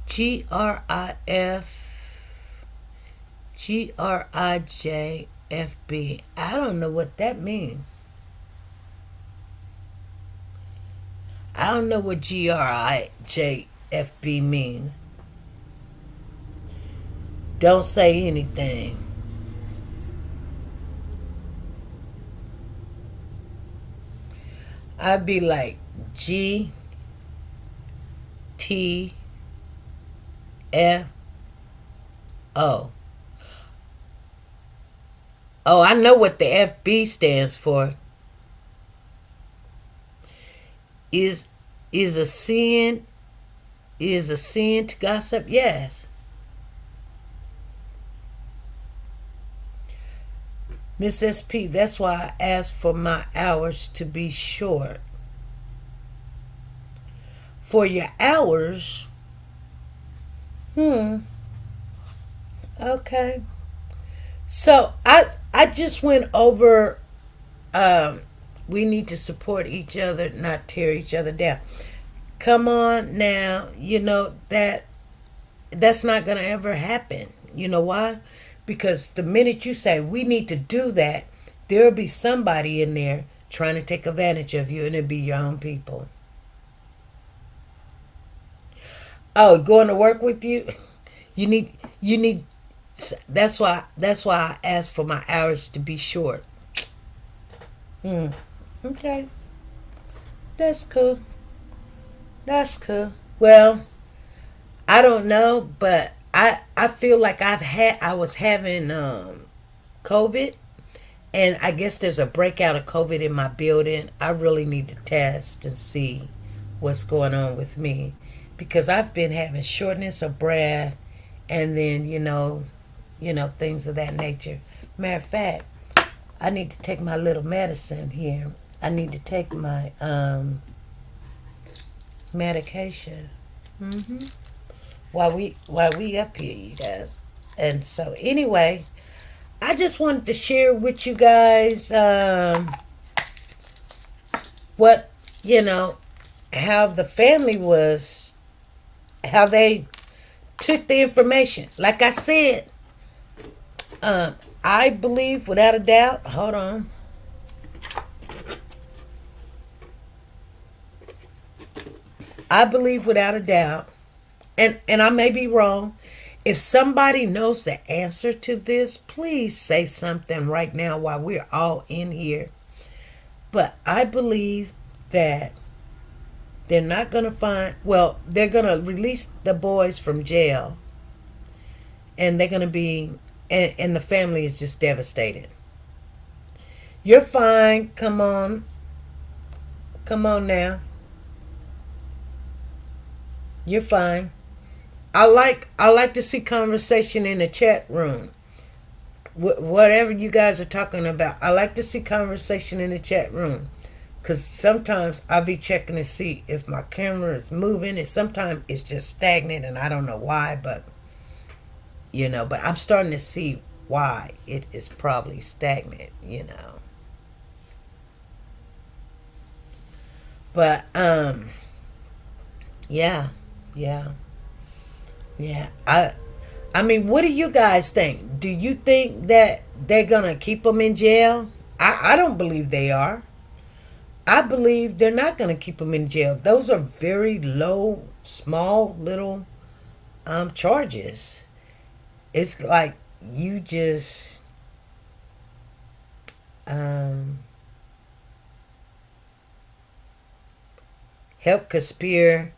GRIFGRIJFB. I don't know what that means. I don't know what GRIJFB means. Don't say anything. I'd be like GTF. Oh, I know what the FB stands for. Is a sin to gossip? Yes. Miss SP, that's why I asked for my hours to be short. For your hours? Okay. So I just went over we need to support each other, not tear each other down. Come on now, that's not going to ever happen. You know why? Because the minute you say we need to do that, there'll be somebody in there trying to take advantage of you, and it'll be your own people. Oh, going to work with you? You need that's why I asked for my hours to be short. Okay. That's cool. Well, I don't know, but I feel like I was having COVID, and I guess there's a breakout of COVID in my building. I really need to test and see what's going on with me. because I've been having shortness of breath, and then things of that nature. Matter of fact, I need to take my little medicine here. I need to take my medication. While we up here, you guys. And so anyway, I just wanted to share with you guys what how the family was, how they took the information. Like I said, I believe without a doubt. Hold on. I believe without a doubt, and I may be wrong. If somebody knows the answer to this, please say something right now while we're all in here. But I believe that they're not going to they're going to release the boys from jail. And they're going to be, and the family is just devastated. You're fine. Come on. Come on now. You're fine. I like to see conversation in the chat room. Whatever you guys are talking about, I like to see conversation in the chat room. Because sometimes I'll be checking to see if my camera is moving. And sometimes it's just stagnant and I don't know why. But, but I'm starting to see why it is probably stagnant, But, yeah. I mean, what do you guys think? Do you think that they're going to keep them in jail? I don't believe they are. I believe they're not going to keep them in jail. Those are very low, small, little charges. It's like you just help conspire.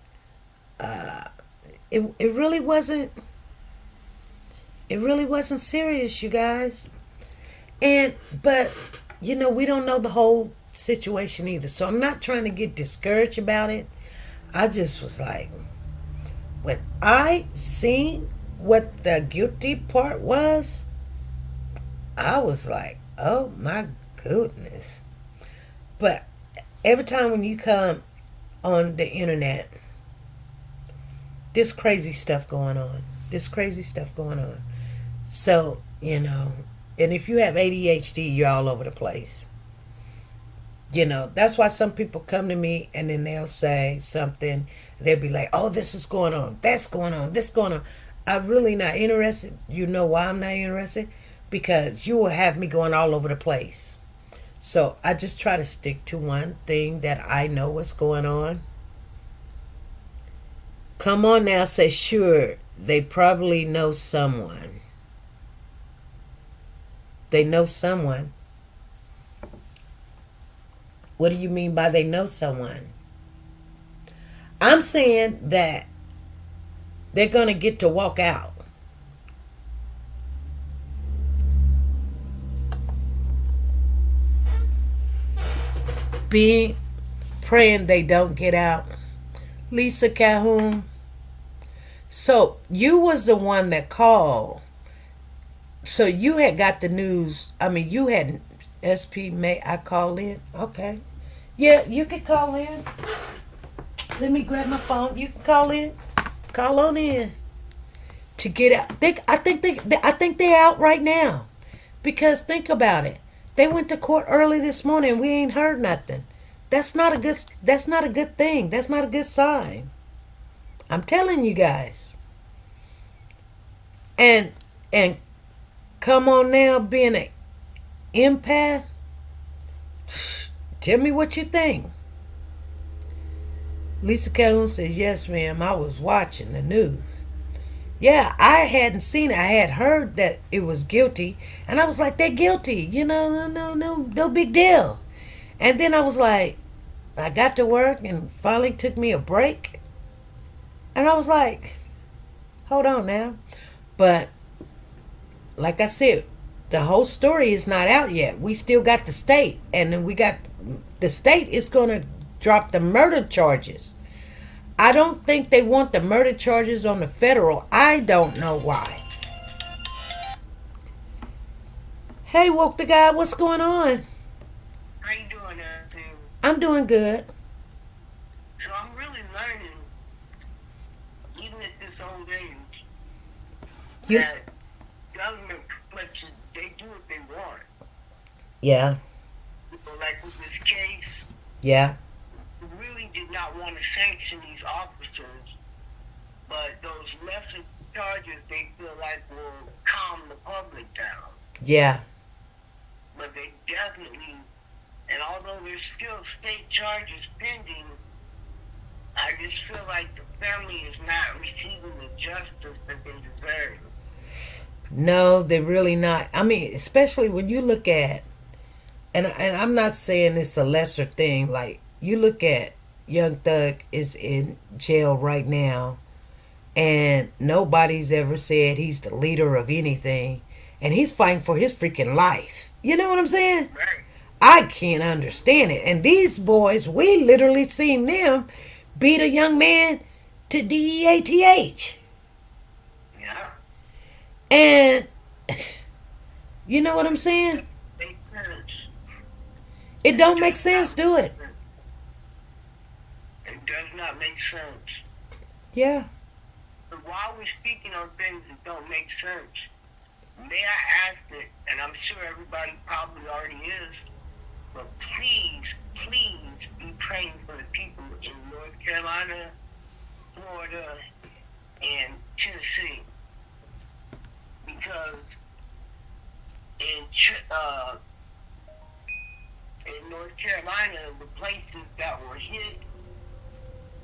It really wasn't. It really wasn't serious, you guys. But we don't know the whole situation either. So I'm not trying to get discouraged about it. I just was like, when I seen what the guilty part was, I was like, oh my goodness. But every time when you come on the internet, this crazy stuff going on. So, and if you have ADHD, you're all over the place. That's why some people come to me and then they'll say something. They'll be like, oh, this is going on. That's going on. This going on. I'm really not interested. You know why I'm not interested? Because you will have me going all over the place. So I just try to stick to one thing that I know what's going on. Come on now, say sure. They probably know someone. They know someone. What do you mean by they know someone? I'm saying that they're going to get to walk out. Praying they don't get out. Lisa Calhoun. So you was the one that called. So you had got the news. I mean, you had SP. May I call in? Okay. Yeah, you can call in. Let me grab my phone. You can call in. Call on in. To get out. I think they're out right now. Because think about it. They went to court early this morning. We ain't heard nothing. That's not a good thing. That's not a good sign. I'm telling you guys. And come on now, being an empath. Tell me what you think. Lisa Calhoun says, yes, ma'am, I was watching the news. Yeah, I hadn't seen it. I had heard that it was guilty. And I was like, they're guilty. No big deal. And then I was like, I got to work and finally took me a break. And I was like, hold on now. But like I said, the whole story is not out yet. We still got the state. And then the state is going to drop the murder charges. I don't think they want the murder charges on the federal. I don't know why. Hey, woke the guy, what's going on? How you doing, Anthony? I'm doing good. So I'm really learning, even at this old age, You, that government clutches, they do what they want. yeah, So like with this case, yeah, we really did not want to sanction these officers, but those lesser charges they feel like will calm the public down. yeah, But they definitely, and although there's still state charges pending, I just feel like the family is not receiving the justice that they deserve. no, they're really not. I mean, especially when you look at, and I'm not saying it's a lesser thing. Like you look at Young Thug is in jail right now, and nobody's ever said he's the leader of anything, and he's fighting for his freaking life. You know what I'm saying? Right. I can't understand it. And these boys, we literally seen them beat a young man to DEATH. Yeah. And you know what I'm saying? Makes sense. It don't make sense, do it? It does not make sense. Yeah. But while we're speaking on things that don't make sense, may I ask it, and I'm sure everybody probably already is, but please, please be praying for the people in North Carolina, Florida, and Tennessee. Because in North Carolina, the places that were hit,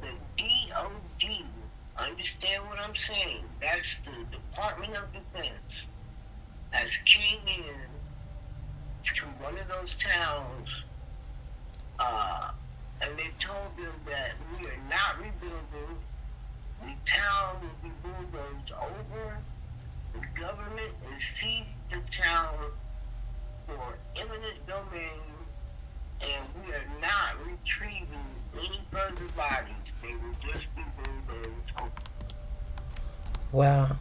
the DOD, understand what I'm saying, that's the Department of Defense, has came in to one of those towns, and they told them that we are not rebuilding, the town will be bulldozed over, the government has seized the town for eminent domain, and we are not retrieving any further bodies. They will just be bulldozed over. Wow.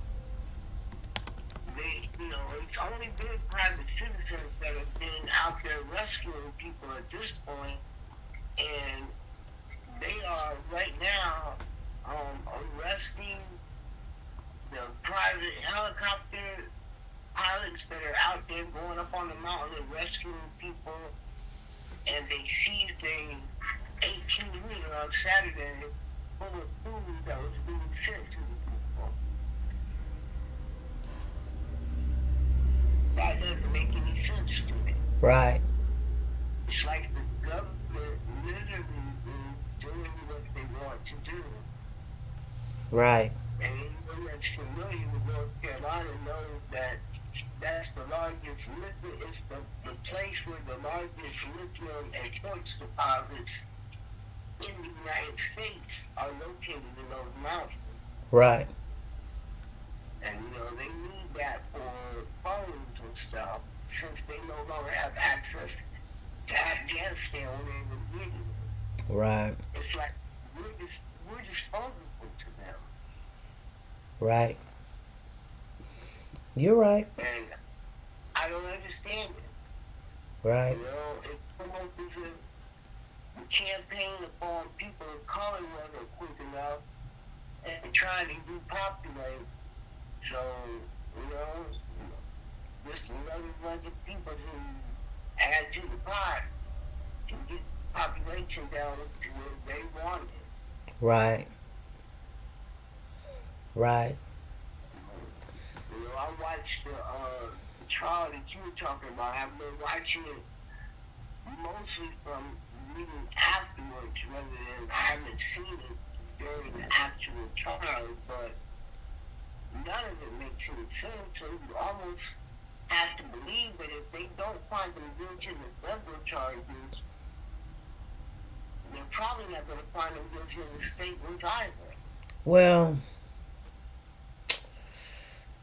It's only been private citizens that have been out there rescuing people at this point, and they are right now arresting the private helicopter pilots that are out there going up on the mountain and rescuing people, and they seized a 18-wheeler on Saturday full of food that was being sent to the people. That doesn't make any sense to me. Right. It's like the government literally is doing what they want to do. Right. And anyone that's familiar with North Carolina knows that that's the largest lithium, it's the place where the largest lithium and quartz deposits in the United States are located in those mountains. Right. And they need that for phones and stuff, since they no longer have access to Afghanistan when they were getting it. Right. It's like we're disposable to them. Right. You're right. And I don't understand it. Right. It's almost as if the campaign upon people of color wasn't quick enough and trying to repopulate. So, just another bunch of people who add to the pot to get population down to where they want it. Right. Right. I watched the trial that you were talking about. I've been watching it mostly from reading afterwards rather than I haven't seen it during the actual trial, but none of it makes any sense. So you almost have to believe that if they don't find them guilty of the federal charges, they're probably not going to find them guilty of the state ones either. Well,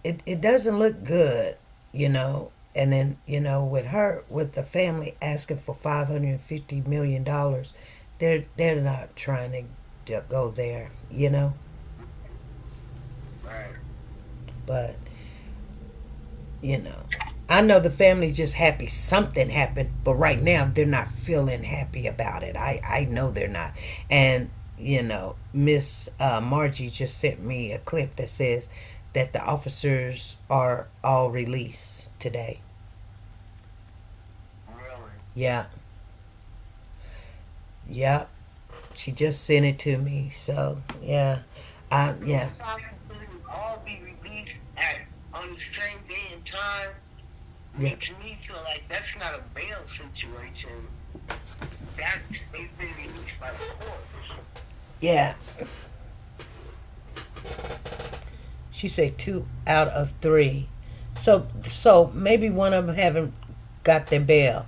it doesn't look good, And then, with the family asking for $550 million, they're not trying to to go there, you know. Right. But you know, I know the family's just happy something happened, but right now they're not feeling happy about it. I know they're not. And you know, Miss Margie just sent me a clip that says that the officers are all released today. Really? Yeah. Yep. She just sent it to me. So yeah. Yeah. If I could all be released on the same day and time, Yeah. makes me feel like that's not a bail situation. That's they've been released by the courts. Yeah. She said 2 out of 3. So maybe one of them haven't got their bail.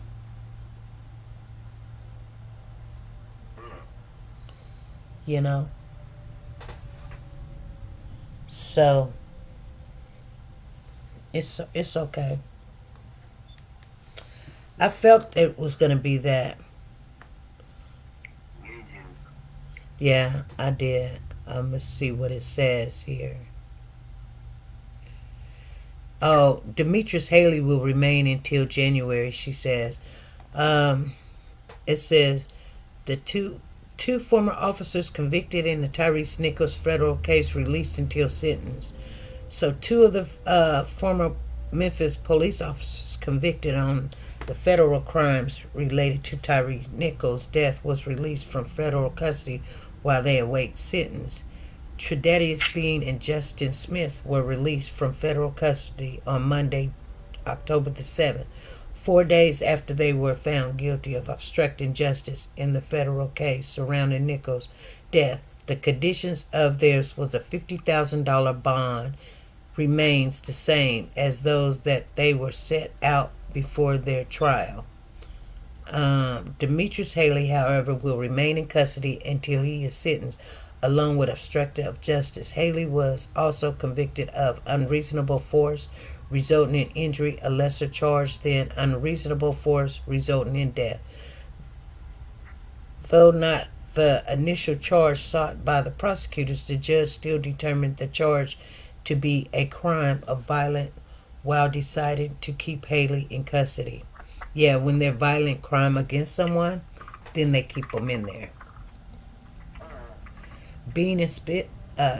You know. So it's okay. I felt it was gonna be that. Yeah, I did. Let's see what it says here. Oh, Demetrius Haley will remain until January, she says. It says the two former officers convicted in the Tyrese Nichols federal case released until sentence. So 2 of the former Memphis police officers convicted on the federal crimes related to Tyre Nichols' death was released from federal custody while they await sentence. Tredarius Bean and Justin Smith were released from federal custody on Monday, October the 7th, 4 days after they were found guilty of obstructing justice in the federal case surrounding Nichols' death. The conditions of theirs was a $50,000 bond remains the same as those that they were set out before their trial. Demetrius Haley, however, will remain in custody until he is sentenced, along with obstruction of justice. Haley was also convicted of unreasonable force resulting in injury, a lesser charge than unreasonable force resulting in death. Though not the initial charge sought by the prosecutors, the judge still determined the charge to be a crime of violence while deciding to keep Haley in custody. Yeah, when they're violent crime against someone, then they keep them in there. Bean and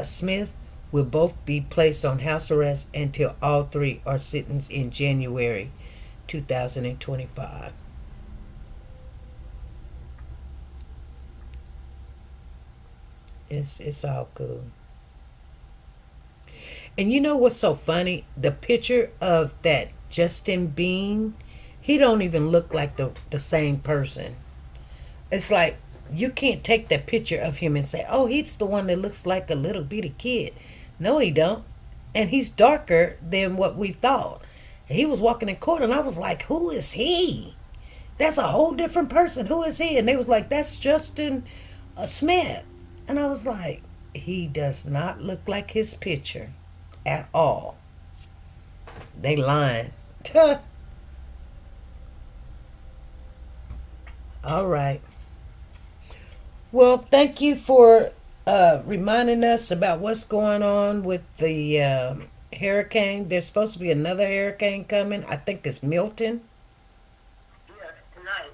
Smith will both be placed on house arrest until all 3 are sentenced in January 2025. It's all cool. And you know what's so funny? The picture of that Justin Bean, he don't even look like the same person. It's like you can't take that picture of him and say, oh, he's the one that looks like a little bitty kid. No, he don't. And he's darker than what we thought. He was walking in court and I was like, who is he? That's a whole different person. Who is he? And they was like, that's Justin Smith. And I was like, he does not look like his picture at all. They lying. All right. Well, thank you for reminding us about what's going on with the hurricane. There's supposed to be another hurricane coming. I think it's Milton. Yes, tonight.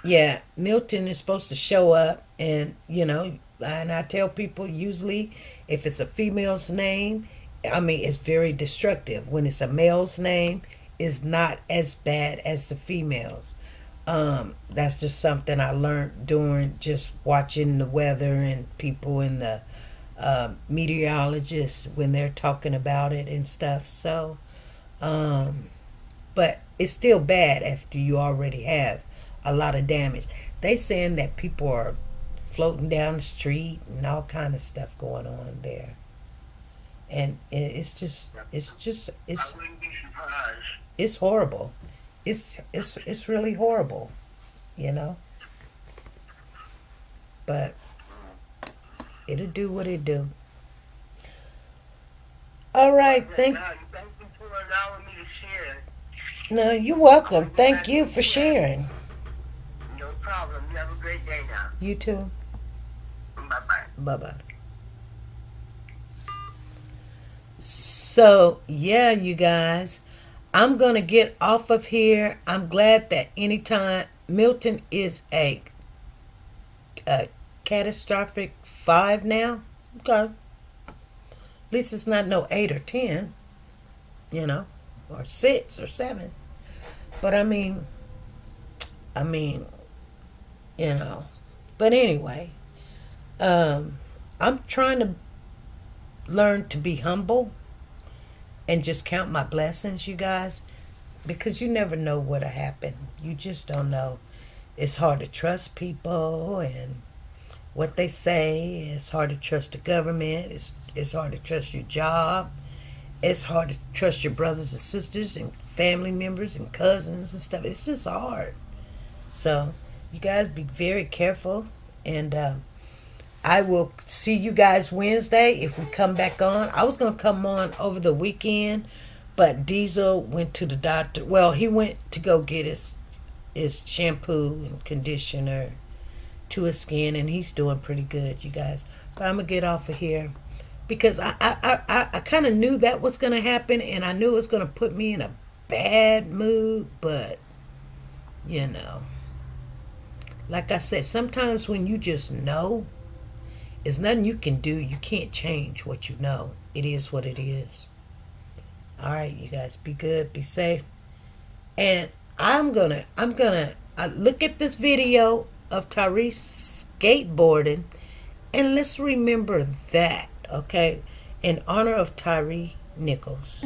Yeah, Milton is supposed to show up, and you know, and I tell people usually if it's a female's name, I mean it's very destructive. When it's a male's name, it's not as bad as the females. That's just something I learned during just watching the weather and people in the meteorologists when they're talking about it and stuff. So, but it's still bad after you already have a lot of damage. They saying that people are floating down the street and all kind of stuff going on there, and it's I wouldn't be surprised. it's horrible. It's really horrible, you know. But it'll do what it do. All right, Thank you for allowing me to share. no, you're welcome. Thank you for sharing. No problem. You have a great day now. You too. Bye-bye. Bye-bye. So, yeah, you guys, I'm going to get off of here. I'm glad that anytime Milton is a catastrophic 5 now. Okay. At least it's not no 8 or 10, or 6 or 7. But I mean, you know. But anyway, I'm trying to learn to be humble and just count my blessings, you guys, because you never know what'll happen. You just don't know. It's hard to trust people and what they say. It's hard to trust the government. It's hard to trust your job. It's hard to trust your brothers and sisters and family members and cousins and stuff. It's just hard. So you guys be very careful, and I will see you guys Wednesday if we come back on. I was going to come on over the weekend, but Diesel went to the doctor. Well, he went to go get his shampoo and conditioner to his skin, and he's doing pretty good, you guys. But I'm going to get off of here because I kind of knew that was going to happen, and I knew it was going to put me in a bad mood, but, like I said, sometimes when you just know, there's nothing you can do. You can't change what you know. It is what it is. All right, you guys, be good, be safe. And I'm gonna look at this video of Tyrese skateboarding, and let's remember that, okay? In honor of Tyree Nichols.